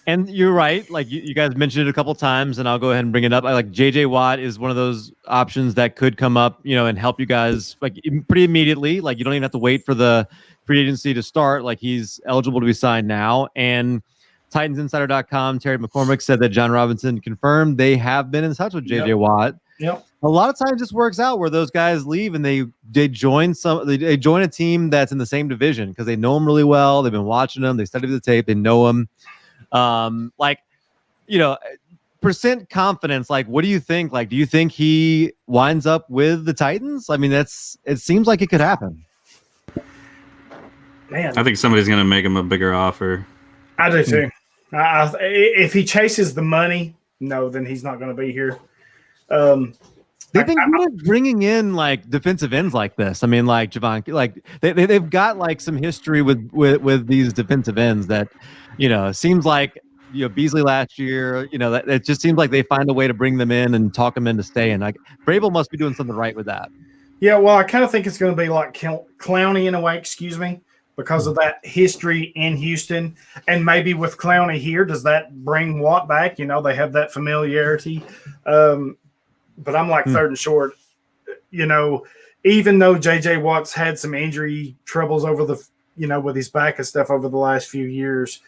and you're right. You guys mentioned it a couple times, and I'll go ahead and bring it up. JJ Watt is one of those options that could come up, and help you guys pretty immediately. You don't even have to wait for the free agency to start. He's eligible to be signed now. And TitansInsider.com, Terry McCormick said that John Robinson confirmed they have been in touch with JJ Watt. Yep. A lot of times this works out where those guys leave and they join a team that's in the same division because they know them really well. They've been watching them. They study the tape. They know them. Percent confidence. Like, what do you think? Like, do you think he winds up with the Titans? I mean, it seems like it could happen. Man, I think somebody's going to make him a bigger offer. I do too. If he chases the money, no, then he's not going to be here. They've been good at bringing in like defensive ends like this. I mean, like Javon, like they've got like some history with these defensive ends that, seems like Beasley last year. That it just seems like they find a way to bring them in and talk them into staying. Like Vrabel must be doing something right with that. Yeah, well, I kind of think it's going to be like Clowney in a way. Excuse me. Because of that history in Houston, and maybe with Clowney here, does that bring Watt back? They have that familiarity. But I'm like third and short. Even though J.J. Watt's had some injury troubles over with his back and stuff over the last few years,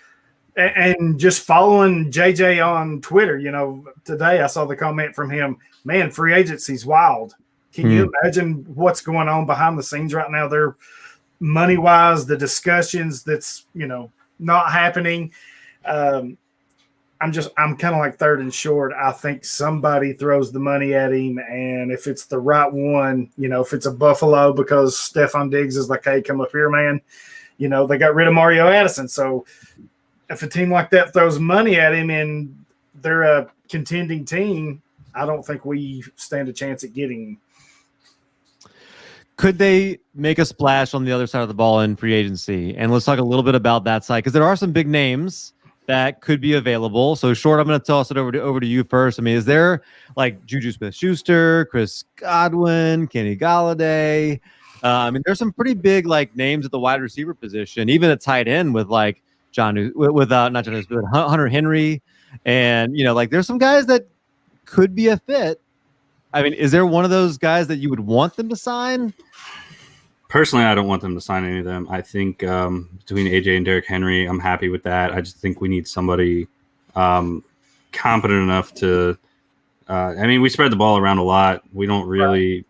and just following J.J. on Twitter, today I saw the comment from him, man, free agency's wild. Can you imagine what's going on behind the scenes right now? They're money-wise, the discussions that's, not happening. I'm kind of like third and short. I think somebody throws the money at him, and if it's the right one, if it's a Buffalo because Stephon Diggs is like, hey, come up here, man. They got rid of Mario Addison. So if a team like that throws money at him and they're a contending team, I don't think we stand a chance at getting him. Could they make a splash on the other side of the ball in free agency? And let's talk a little bit about that side because there are some big names that could be available. So, Short, I'm going to toss it over to you first. I mean, is there like Juju Smith-Schuster, Chris Godwin, Kenny Galladay? There's some pretty big like names at the wide receiver position, even at tight end with like Hunter Henry, and there's some guys that could be a fit. I mean, is there one of those guys that you would want them to sign? Personally, I don't want them to sign any of them. I think between AJ and Derrick Henry, I'm happy with that. I just think we need somebody competent enough to. We spread the ball around a lot. We don't really.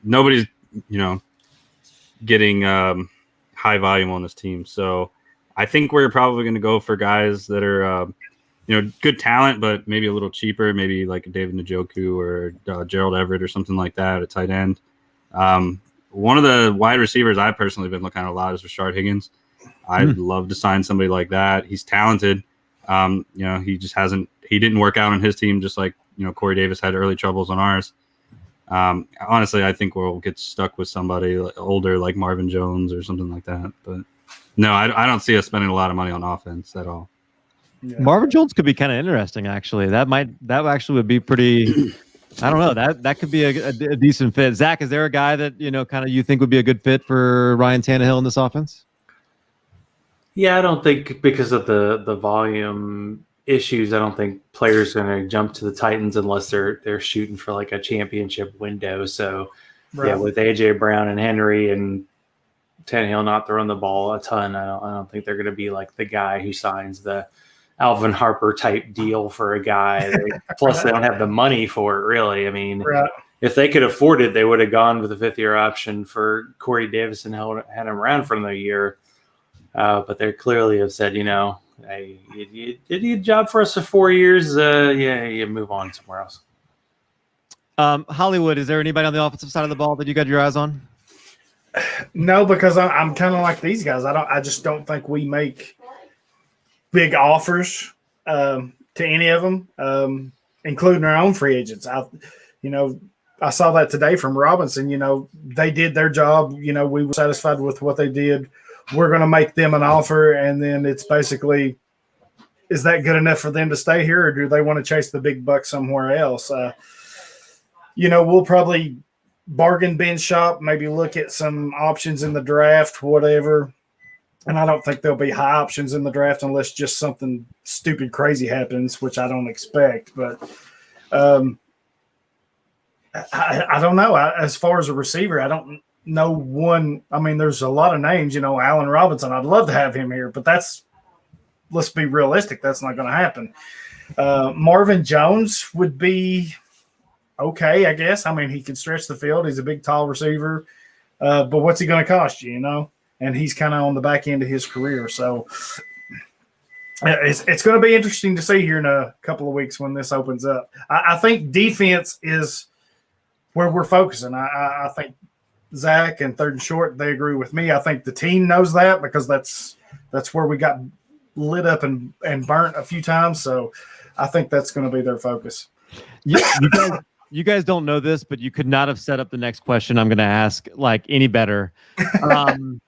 Nobody's getting high volume on this team. So I think we're probably going to go for guys that are. Good talent, but maybe a little cheaper, maybe like David Njoku or Gerald Everett or something like that at tight end. One of the wide receivers I've personally been looking at a lot is Rashard Higgins. I'd love to sign somebody like that. He's talented. He just he didn't work out on his team, just like, Corey Davis had early troubles on ours. Honestly, I think we'll get stuck with somebody older like Marvin Jones or something like that. But no, I don't see us spending a lot of money on offense at all. Yeah. Marvin Jones could be kind of interesting, actually. That actually would be pretty. I don't know. That could be a decent fit. Zach, is there a guy that kind of you think would be a good fit for Ryan Tannehill in this offense? Yeah, I don't think because of the volume issues, I don't think players are going to jump to the Titans unless they're shooting for like a championship window. So yeah, with AJ Brown and Henry and Tannehill not throwing the ball a ton, I don't think they're going to be like the guy who signs the Alvin Harper type deal for a guy. Plus, they don't have the money for it, really. I mean, if they could afford it, they would have gone with a fifth-year option for Corey Davis and had him around for another year. But they clearly have said, hey, you did a job for us for 4 years. You move on somewhere else. Hollywood, is there anybody on the offensive side of the ball that you got your eyes on? No, because I'm kind of like these guys. I just don't think we make big offers to any of them, including our own free agents. I saw that today from Robinson. They did their job. We were satisfied with what they did. We're going to make them an offer, and then it's basically, is that good enough for them to stay here, or do they want to chase the big buck somewhere else? We'll probably bargain bin shop, maybe look at some options in the draft, whatever. And I don't think there'll be high options in the draft unless just something stupid crazy happens, which I don't expect. But I don't know. As far as a receiver, I don't know one. I mean, there's a lot of names, Allen Robinson. I'd love to have him here, but let's be realistic. That's not going to happen. Marvin Jones would be okay, I guess. I mean, he can stretch the field. He's a big, tall receiver. But what's he going to cost you, And he's kind of on the back end of his career. So it's going to be interesting to see here in a couple of weeks when this opens up. I think defense is where we're focusing. I think Zach and Third and Short, they agree with me. I think the team knows that because that's where we got lit up and burnt a few times. So I think that's going to be their focus. You guys don't know this, but you could not have set up the next question I'm going to ask like any better. The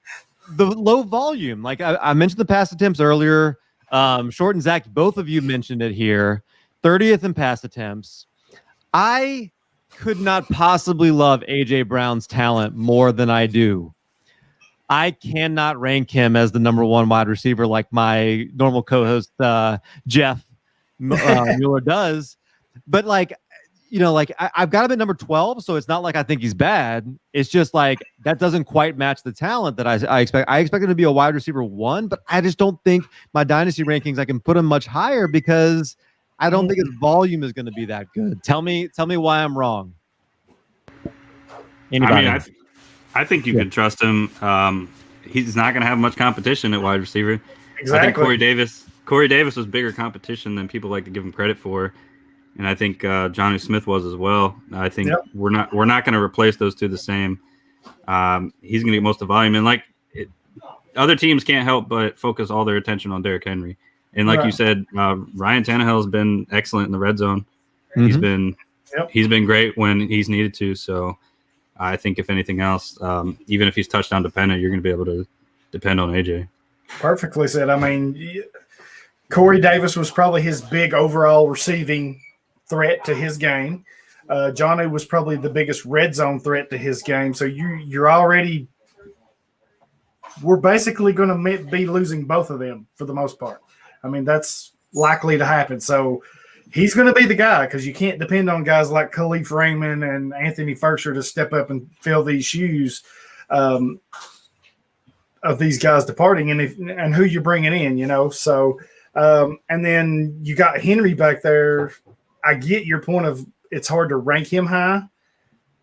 low volume, like I mentioned the pass attempts earlier. Short and Zach, both of you mentioned it here. 30th in pass attempts. I could not possibly love AJ Brown's talent more than I do. I cannot rank him as the number one wide receiver like my normal co-host Jeff Mueller does. But I've got him at number 12, so it's not like I think he's bad. It's just like that doesn't quite match the talent that I expect. I expect him to be a wide receiver 1, but I just don't think my dynasty rankings I can put him much higher because I don't think his volume is going to be that good. Tell me why I'm wrong. Anybody? I mean, I think you can trust him. He's not going to have much competition at wide receiver. Exactly. I think Corey Davis was bigger competition than people like to give him credit for. And I think Johnny Smith was as well. I think we're not going to replace those two the same. He's going to get most of the volume, and other teams can't help but focus all their attention on Derrick Henry. And like you said, Ryan Tannehill has been excellent in the red zone. Mm-hmm. He's been great when he's needed to. So I think if anything else, even if he's touchdown dependent, you're going to be able to depend on AJ. Perfectly said. I mean, Corey Davis was probably his big overall receiving threat to his game. Johnny was probably the biggest red zone threat to his game. So you're already – we're basically going to be losing both of them for the most part. I mean, that's likely to happen. So he's going to be the guy because you can't depend on guys like Khalif Raymond and Anthony Ferkscher to step up and fill these shoes of these guys departing and who you're bringing in, So and then you got Henry back there. I get your point of it's hard to rank him high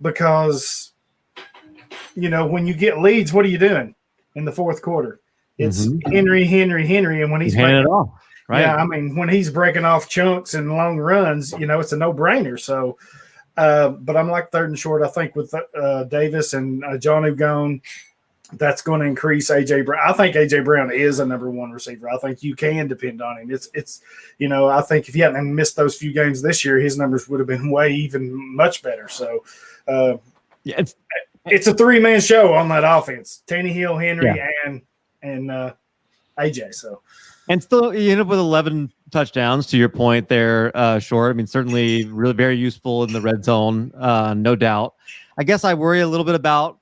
because, when you get leads, what are you doing in the fourth quarter? It's Henry. And when he's handing it off, right? Yeah, I mean, when he's breaking off chunks and long runs, it's a no-brainer. So, but I'm like Third and Short. I think with Davis and Johnny gone, that's going to increase AJ Brown. I think AJ Brown is a number one receiver. I think you can depend on him. It's I think if he hadn't missed those few games this year, his numbers would have been much better. So, it's a three-man show on that offense: Tannehill, Henry, and AJ. So, and still you end up with 11 touchdowns. To your point there, Short. I mean, certainly really very useful in the red zone, no doubt. I guess I worry a little bit about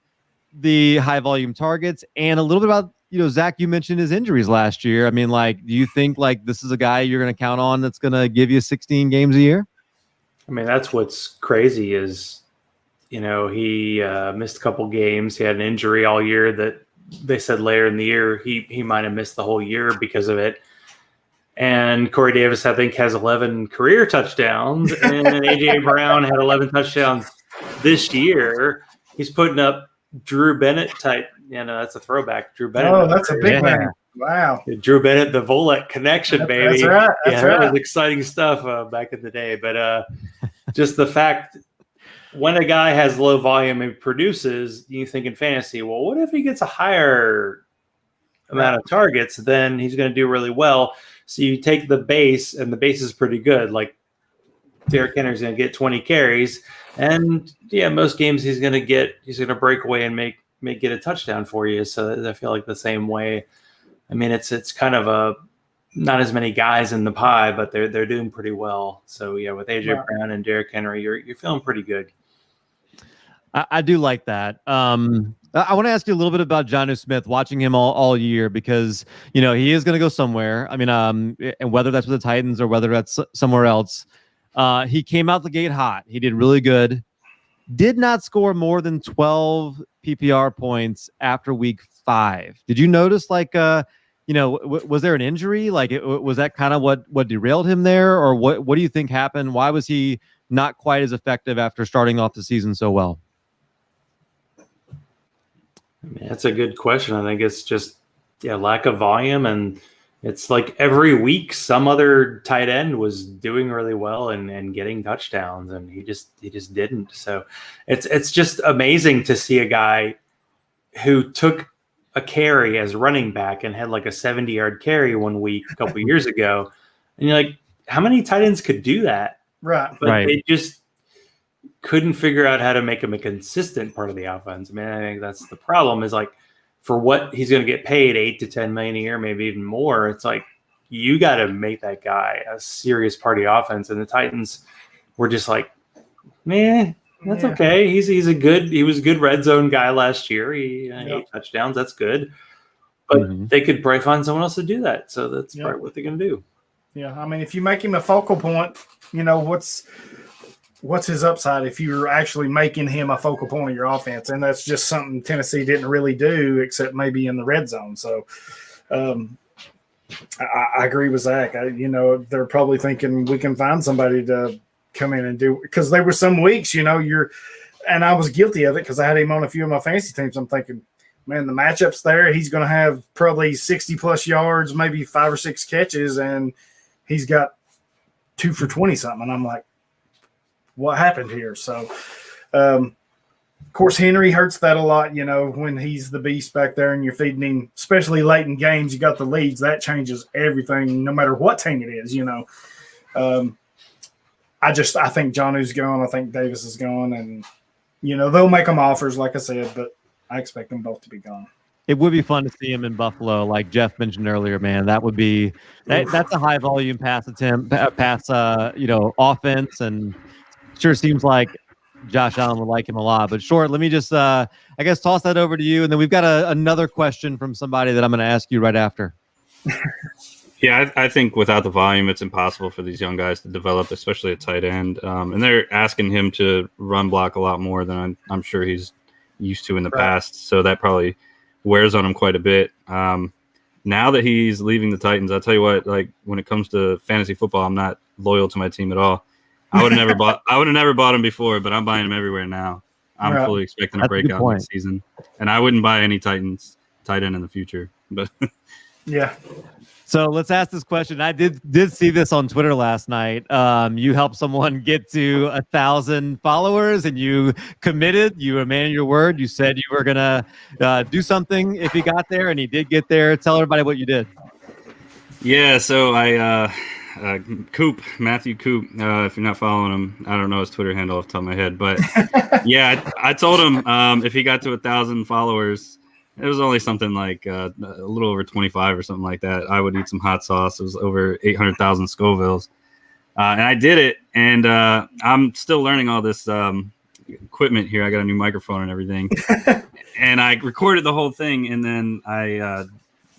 the high volume targets and a little bit about, Zach, you mentioned his injuries last year. I mean, do you think this is a guy you're going to count on that's going to give you 16 games a year? I mean, that's what's crazy is, he missed a couple games. He had an injury all year that they said later in the year he might have missed the whole year because of it. And Corey Davis, I think, has 11 career touchdowns, and AJ Brown had 11 touchdowns this year. He's putting up Drew Bennett type, that's a throwback. Drew Bennett. Oh, that's a big man. Wow. Drew Bennett, the Volek connection, baby. That's right. That was exciting stuff back in the day. But just the fact when a guy has low volume and produces, you think in fantasy, well, what if he gets a higher amount of targets? Then he's going to do really well. So you take the base, and the base is pretty good. Like Derrick Henry's going to get 20 carries. And most games he's going to break away and get a touchdown for you. So I feel like the same way. I mean, it's kind of not as many guys in the pie, but they're doing pretty well. So with AJ Brown and Derrick Henry, you're feeling pretty good. I do like that. I want to ask you a little bit about Jonnu Smith, watching him all year, because he is going to go somewhere. I mean, and whether that's with the Titans or whether that's somewhere else. He came out the gate hot. He did really good. Did not score more than 12 PPR points after week 5. Did you notice, was there an injury? Was that kind of what derailed him there? Or what do you think happened? Why was he not quite as effective after starting off the season so well? That's a good question. I think it's just lack of volume, and it's like every week some other tight end was doing really well and getting touchdowns, and he just didn't. So it's just amazing to see a guy who took a carry as running back and had like a 70-yard carry one week a couple years ago, and you're like, how many tight ends could do that? Right. But they just couldn't figure out how to make him a consistent part of the offense. I mean, I think that's the problem, is like, for what he's going to get paid, $8 to $10 million a year, maybe even more. It's like, you got to make that guy a serious part of the offense. And the Titans were just like, man, that's okay. He was a good red zone guy last year. He 8 touchdowns. That's good. But they could probably find someone else to do that. So that's probably what they're going to do. Yeah. I mean, if you make him a focal point, what's his upside if you're actually making him a focal point of your offense? And that's just something Tennessee didn't really do, except maybe in the red zone. So I agree with Zach. They're probably thinking we can find somebody to come in and do, because there were some weeks, and I was guilty of it because I had him on a few of my fantasy teams. I'm thinking, man, the matchup's there. He's going to have probably 60 plus yards, maybe 5 or 6 catches, and he's got 2 for 20 something. And I'm like, what happened here? So, of course, Henry hurts that a lot, when he's the beast back there and you're feeding him, especially late in games, you got the leads. That changes everything, no matter what team it is, I think Jonnu's gone. I think Davis is gone. And, they'll make them offers, like I said, but I expect them both to be gone. It would be fun to see him in Buffalo, like Jeff mentioned earlier, man. That would be that's a high volume offense, and sure seems like Josh Allen would like him a lot. But Short, let me just I guess toss that over to you, and then we've got another question from somebody that I'm going to ask you right after. Yeah, I think without the volume, it's impossible for these young guys to develop, especially at tight end. And they're asking him to run block a lot more than I'm sure he's used to in the past. So that probably wears on him quite a bit. Now that he's leaving the Titans, I'll tell you what, like when it comes to fantasy football, I'm not loyal to my team at all. I would have never bought him before, but I'm buying him everywhere now. I'm fully expecting a breakout this season. And I wouldn't buy any Titans tight end in the future. But yeah. So let's ask this question. I did see this on Twitter last night. You helped someone get to 1,000 followers, and you committed. You were a man of your word. You said you were gonna do something if he got there, and he did get there. Tell everybody what you did. Yeah. So I Matthew Coop. If you're not following him, I don't know his Twitter handle off the top of my head, but yeah, I told him if he got to 1,000 followers. It was only something like a little over 25 or something like that. I would eat some hot sauce. It was over 800,000 Scovilles. And I did it. And I'm still learning all this equipment here. I got a new microphone and everything. And I recorded the whole thing, and then I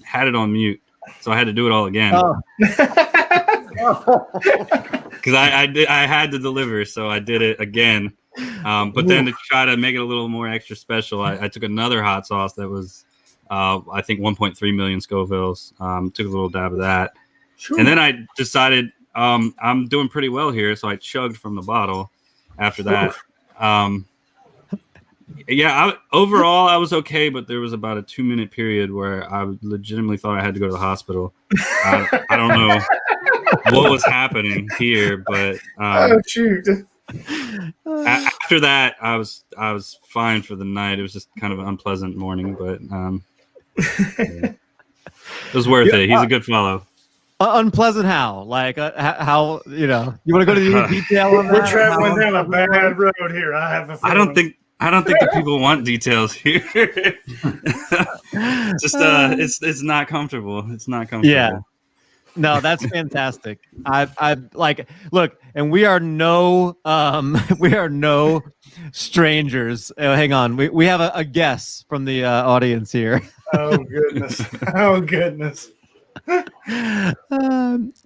had it on mute. So I had to do it all again. Because I had to deliver, so I did it again. But then to try to make it a little more extra special, I took another hot sauce that was, I think, 1.3 million Scovilles. Took a little dab of that. Sure. And then I decided I'm doing pretty well here, so I chugged from the bottle after that. Overall, I was okay, but there was about a 2-minute period where I legitimately thought I had to go to the hospital. I don't know what was happening here, but oh shoot. After that, I was fine for the night. It was just kind of an unpleasant morning, but it was worth it. He's a good follow. Unpleasant how? Like how? You want to go to the detail on that? We're traveling down a bad road here. I have a feeling. I don't think the people want details here. Just it's not comfortable. It's not comfortable. Yeah. No, that's fantastic. I like look, and we are no strangers. Hang on, we have a guess from the audience here. Oh goodness! Oh goodness!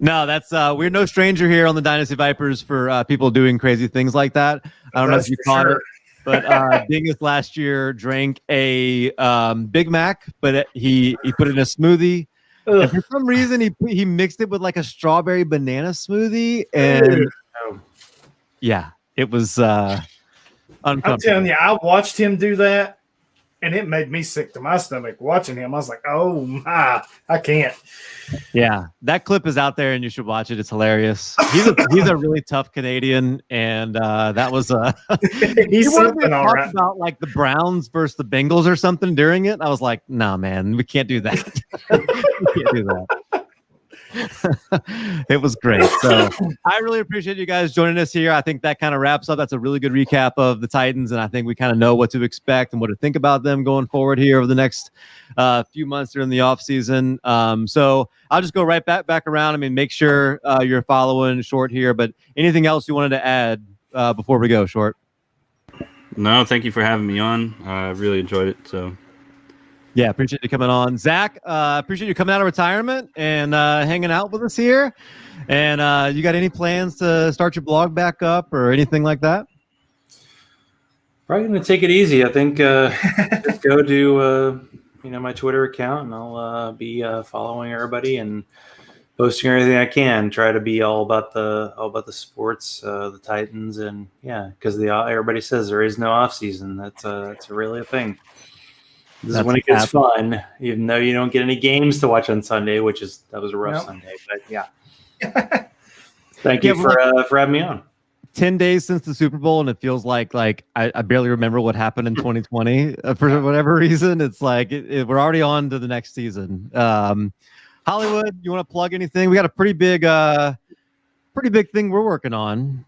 No, that's we're no stranger here on the Dynasty Vipers for people doing crazy things like that. I don't know if you caught it, but Dingus last year drank a Big Mac, but he put it in a smoothie. And for some reason, he mixed it with like a strawberry banana smoothie, and yeah, It was uncomfortable. I'm telling you, I watched him do that, and it made me sick to my stomach watching him. I was like, oh my, I can't. Yeah, that clip is out there, and you should watch it. It's hilarious. He's a really tough Canadian, and that was He's he wanted me to something all talk right. about like the Browns versus the Bengals or something during it. I was like, nah, man, we can't do that. We can't do that. It was great. So I really appreciate you guys joining us here. I think that kind of wraps up. That's a really good recap of the Titans, and I think we kind of know what to expect and what to think about them going forward here over the next few months during the offseason. So I'll just go right back around. I mean, make sure you're following Short here, but anything else you wanted to add before we go, Short? No, thank you for having me on. I really enjoyed it. So. Yeah, appreciate you coming on. Zach, appreciate you coming out of retirement and hanging out with us here. And you got any plans to start your blog back up or anything like that? Probably going to take it easy. I think just go to my Twitter account, and I'll be following everybody and posting everything I can. Try to be all about the sports, the Titans, and because everybody says there is no off season. That's really a thing. This is when it gets fun, even though you don't get any games to watch on Sunday, that was a rough Sunday. But yeah, thank you for having me on. 10 days since the Super Bowl, and it feels like I barely remember what happened in 2020 for whatever reason. It's like we're already on to the next season. Hollywood, you want to plug anything? We got a pretty big thing we're working on.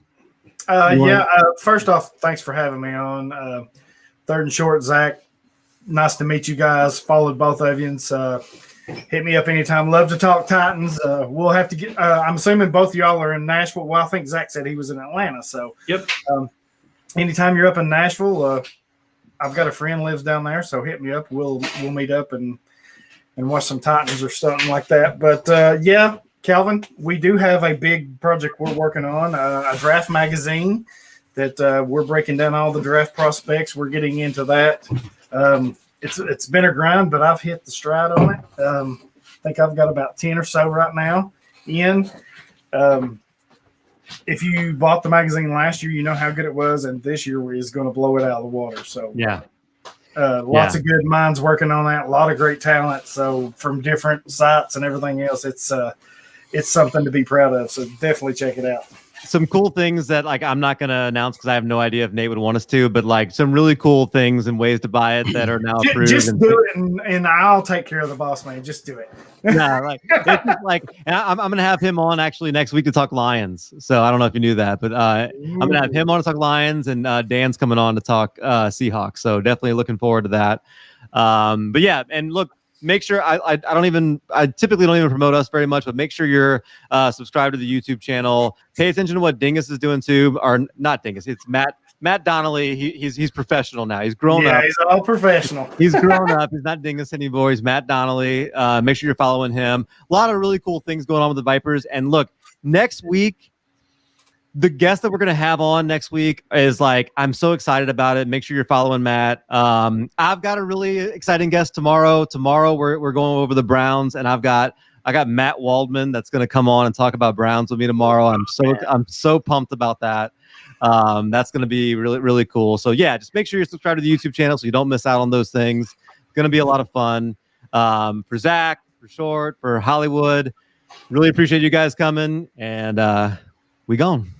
First off, thanks for having me on. Third and Short, Zach. Nice to meet you guys. Followed both of you. So hit me up anytime. Love to talk Titans. We'll have to get. I'm assuming both of y'all are in Nashville. Well, I think Zach said he was in Atlanta. So yep. Anytime you're up in Nashville, I've got a friend lives down there. So hit me up. We'll meet up and watch some Titans or something like that. But Calvin, we do have a big project we're working on. A draft magazine that we're breaking down all the draft prospects. We're getting into that. It's been a grind, but I've hit the stride on it. I think I've got about 10 or so right now in. If you bought the magazine last year, you know how good it was, and this year is going to blow it out of the water. So lots of good minds working on that. A lot of great talent. So from different sites and everything else, it's something to be proud of. So definitely check it out. Some cool things that I'm not going to announce because I have no idea if Nate would want us to, but some really cool things and ways to buy it that are now approved. Just do it, and I'll take care of the boss man. Just do it. Yeah, and I'm going to have him on actually next week to talk Lions. So I don't know if you knew that, but I'm going to have him on to talk Lions, and Dan's coming on to talk Seahawks. So definitely looking forward to that. But yeah, and look. Make sure I typically don't even promote us very much, but make sure you're subscribed to the YouTube channel. Pay attention to what Dingus is doing too, or not Dingus. It's Matt Donnelly. He's professional now. He's grown up. Yeah, he's all professional. He's grown up. He's not Dingus anymore. He's Matt Donnelly. Make sure you're following him. A lot of really cool things going on with the Vipers. And look, next week, the guest that we're going to have on next week is I'm so excited about it. Make sure you're following Matt. I've got a really exciting guest tomorrow. Tomorrow we're going over the Browns, and I got Matt Waldman that's going to come on and talk about Browns with me tomorrow. I'm so pumped about that. That's going to be really, really cool. So yeah, just make sure you're subscribed to the YouTube channel so you don't miss out on those things. It's going to be a lot of fun. For Zach, for Short, for Hollywood, really appreciate you guys coming, and we gone.